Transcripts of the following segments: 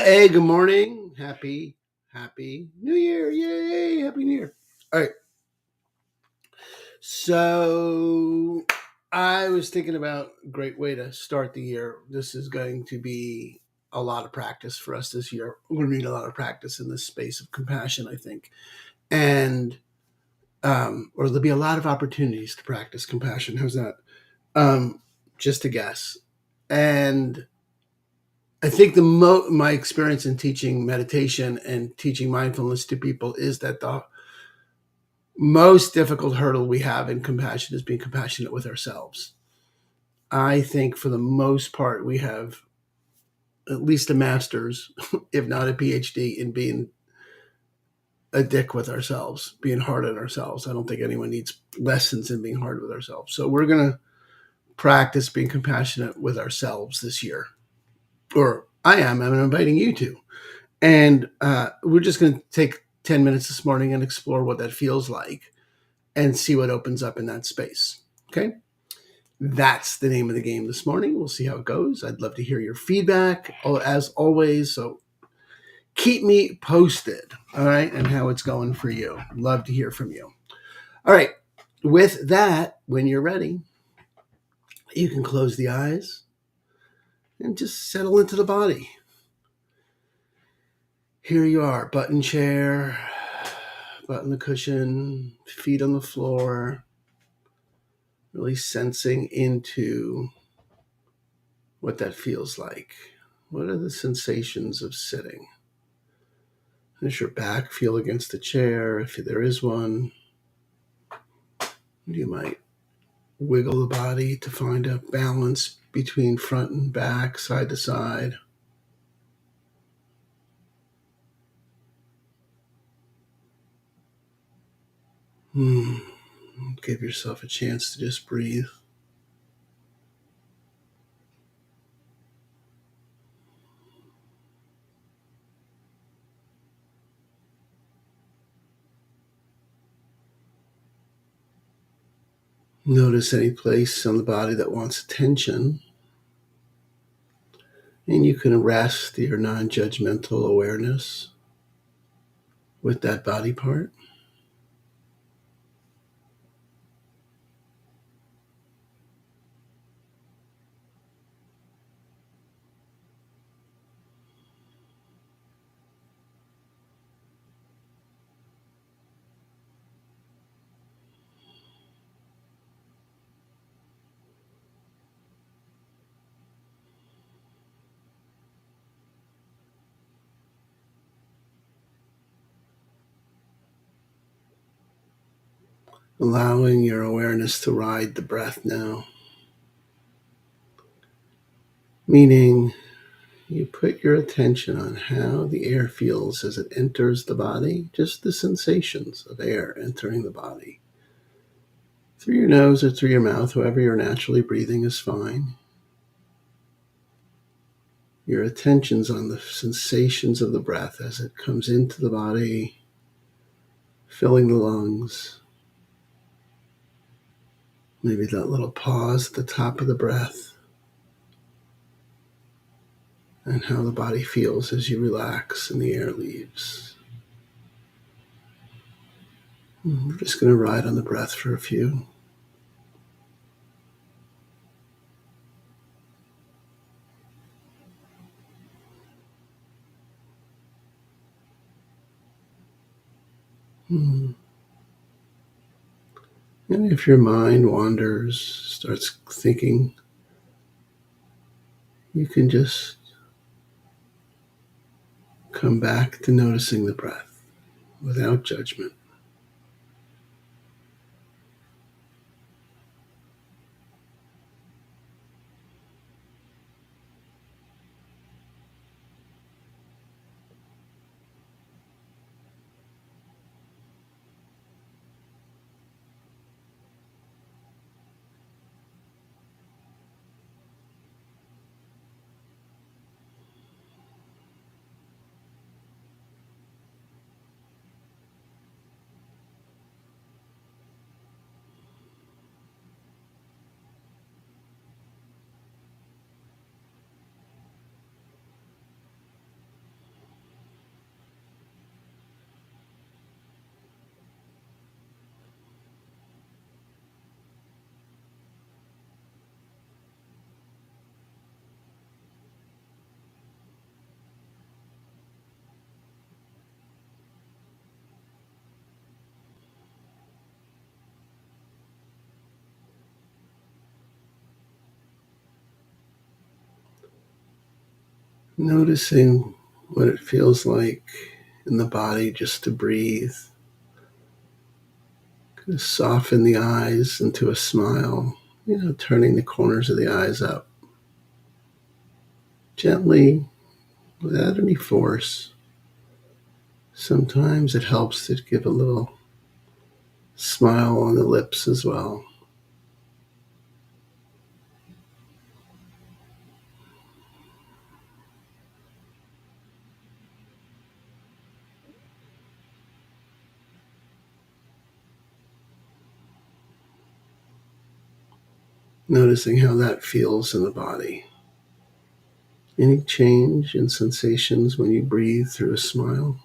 Hey, good morning. Happy New Year. Yay, Happy New Year. All right. So I was thinking about a great way to start the year. This is going to be a lot of practice for us this year. We're going to need a lot of practice in this space of compassion, I think. And, or there'll be a lot of opportunities to practice compassion. How's that? Um, just a guess. And I think my experience in teaching meditation and teaching mindfulness to people is that the most difficult hurdle we have in compassion is being compassionate with ourselves. I think for the most part we have at least a master's, if not a PhD, in being a dick with ourselves, being hard on ourselves. I don't think anyone needs lessons in being hard with ourselves. So we're gonna practice being compassionate with ourselves this year, or I am. I'm inviting you to. And we're just going to take 10 minutes this morning and explore what that feels like and see what opens up in that space. Okay. That's the name of the game this morning. We'll see how it goes. I'd love to hear your feedback, as always. So keep me posted. All right. And how it's going for you. Love to hear from you. All right. With that, when you're ready, you can close the eyes and just settle into the body. Here you are, button chair, butt on the cushion, feet on the floor, really sensing into what that feels like. What are the sensations of sitting? Does your back feel against the chair, if there is one? You might wiggle the body to find a balance between front and back, side to side. Give yourself a chance to just breathe. Notice any place on the body that wants attention. And you can rest your non judgmental awareness with that body part. Allowing your awareness to ride the breath now. Meaning, you put your attention on how the air feels as it enters the body, just the sensations of air entering the body. Through your nose or through your mouth, however you're naturally breathing is fine. Your attention's on the sensations of the breath as it comes into the body, filling the lungs. Maybe that little pause at the top of the breath, and how the body feels as you relax and the air leaves. We're just going to ride on the breath for a few. And if your mind wanders, starts thinking, you can just come back to noticing the breath without judgment. Noticing what it feels like in the body just to breathe. Kind of soften the eyes into a smile, turning the corners of the eyes up. Gently, without any force. Sometimes it helps to give a little smile on the lips as well. Noticing how that feels in the body. Any change in sensations when you breathe through a smile?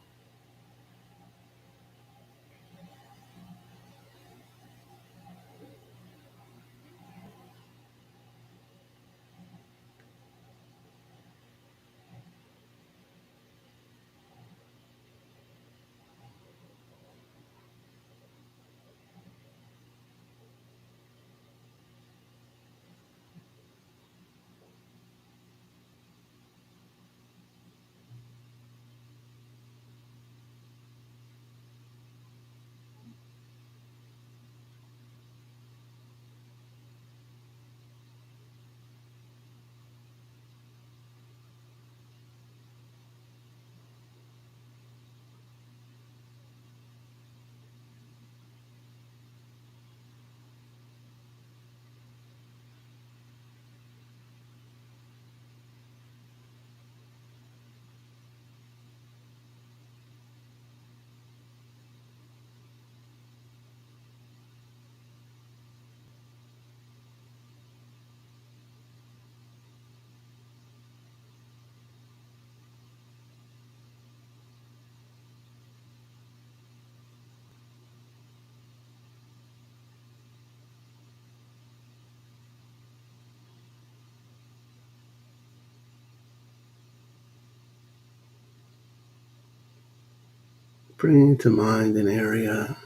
Bringing to mind an area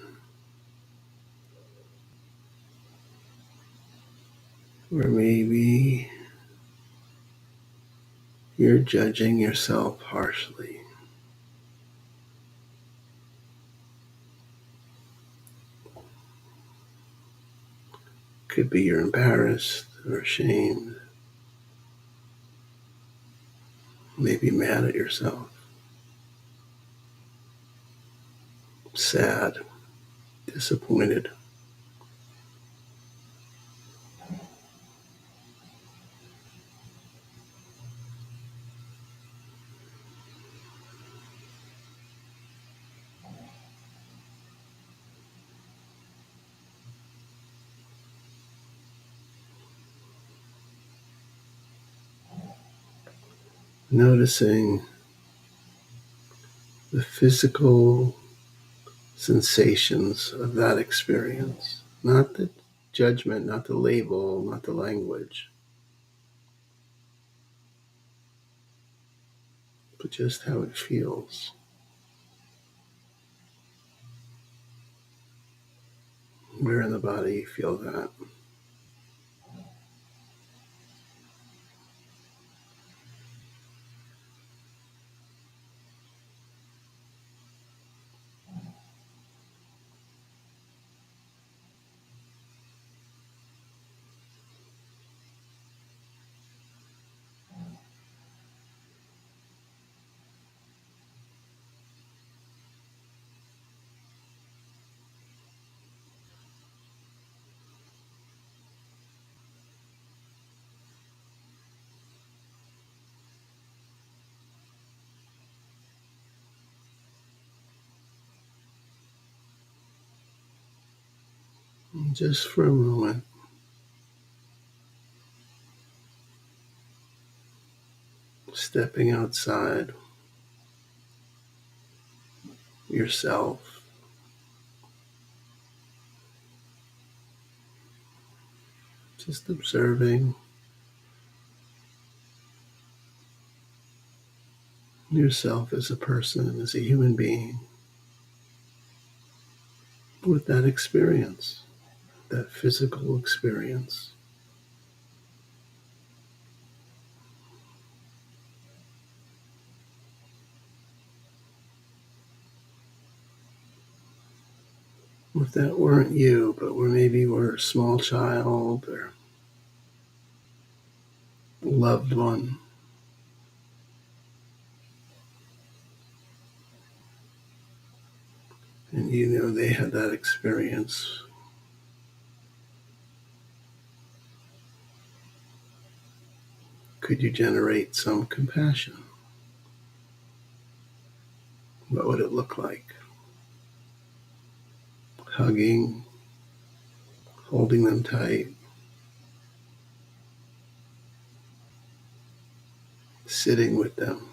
where maybe you're judging yourself harshly. Could be you're embarrassed or ashamed, maybe mad at yourself, sad, disappointed. Noticing the physical sensations of that experience, not the judgment, not the label, not the language, but just how it feels. Where in the body you feel that. And just for a moment, stepping outside yourself, just observing yourself as a person, as a human being, with that experience, that physical experience. If that weren't you, but maybe we're a small child or loved one, and you know they had that experience, could you generate some compassion? What would it look like? Hugging, holding them tight, sitting with them.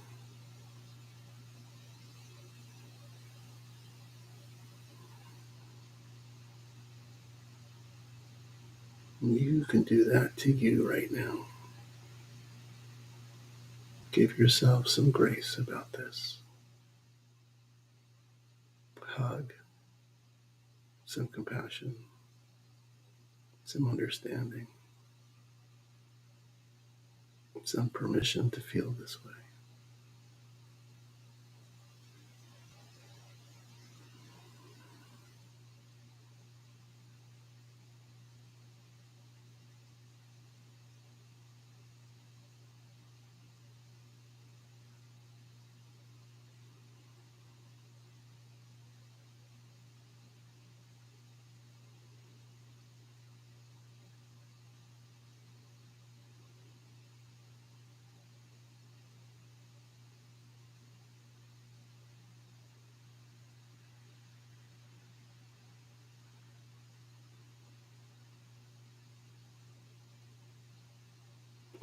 You can do that to you right now. Give yourself some grace about this. Hug, some compassion, some understanding, some permission to feel this way.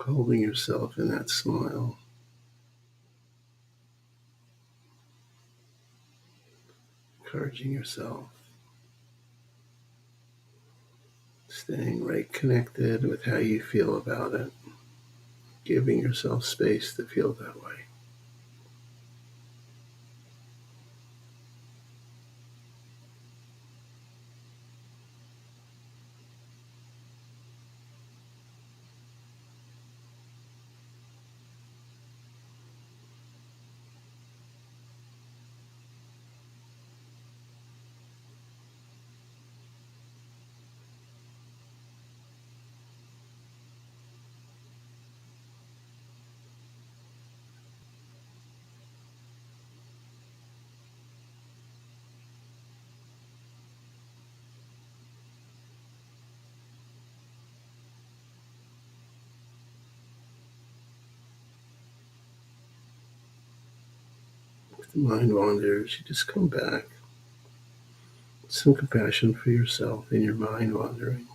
Holding yourself in that smile, encouraging yourself, staying right connected with how you feel about it, giving yourself space to feel that way. If the mind wanders, you just come back. Some compassion for yourself in your mind wandering.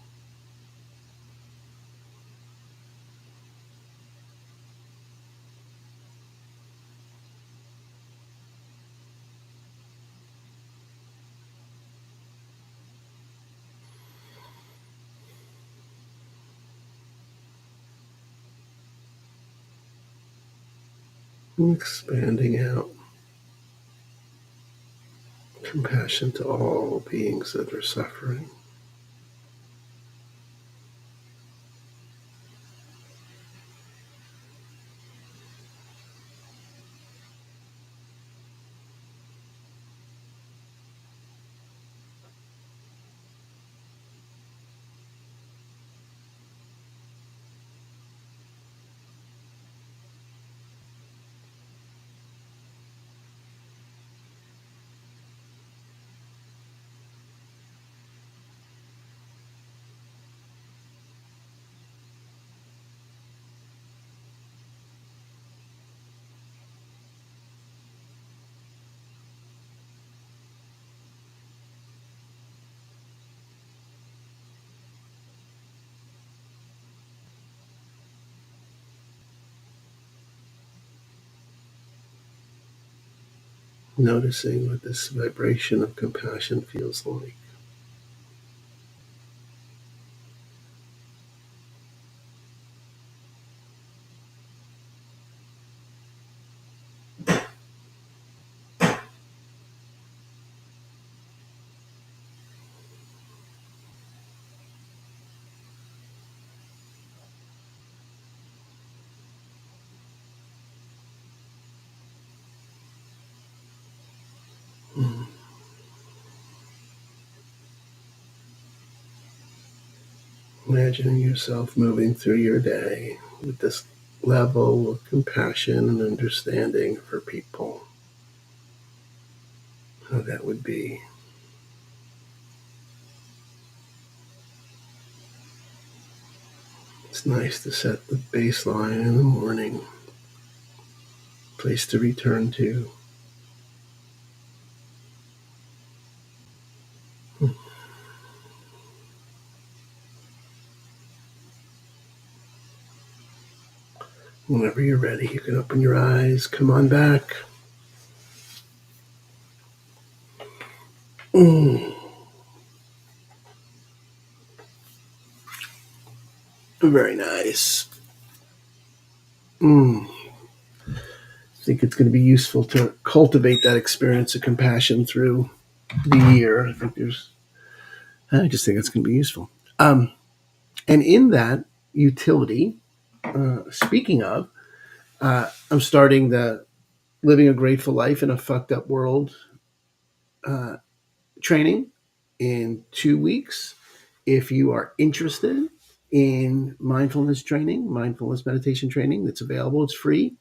And expanding out compassion to all beings that are suffering. Noticing what this vibration of compassion feels like. Imagining yourself moving through your day with this level of compassion and understanding for people, how that would be. It's nice to set the baseline in the morning, place to return to. Whenever you're ready, you can open your eyes, come on back. Mm, very nice. I think it's going to be useful to cultivate that experience of compassion through the year. I just think it's going to be useful. And in that utility, speaking of, I'm starting the Living a Grateful Life in a Fucked Up World uh, training in 2 weeks. If you are interested in mindfulness training, mindfulness meditation training, that's available, it's free,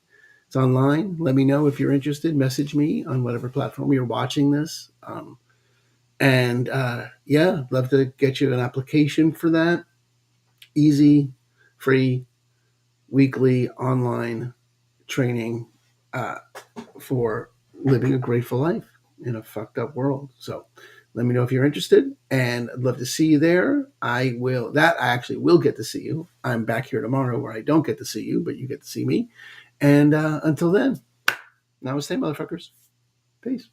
it's online. Let me know if you're interested. Message me on whatever platform you're watching this. And yeah, love to get you an application for that. Easy, free, weekly online training uh, for living a grateful life in a fucked up world. So let me know if you're interested, and I'd love to see you there. I actually will get to see you. I'm back here tomorrow where I don't get to see you, but you get to see me. And until then, namaste, motherfuckers. Peace.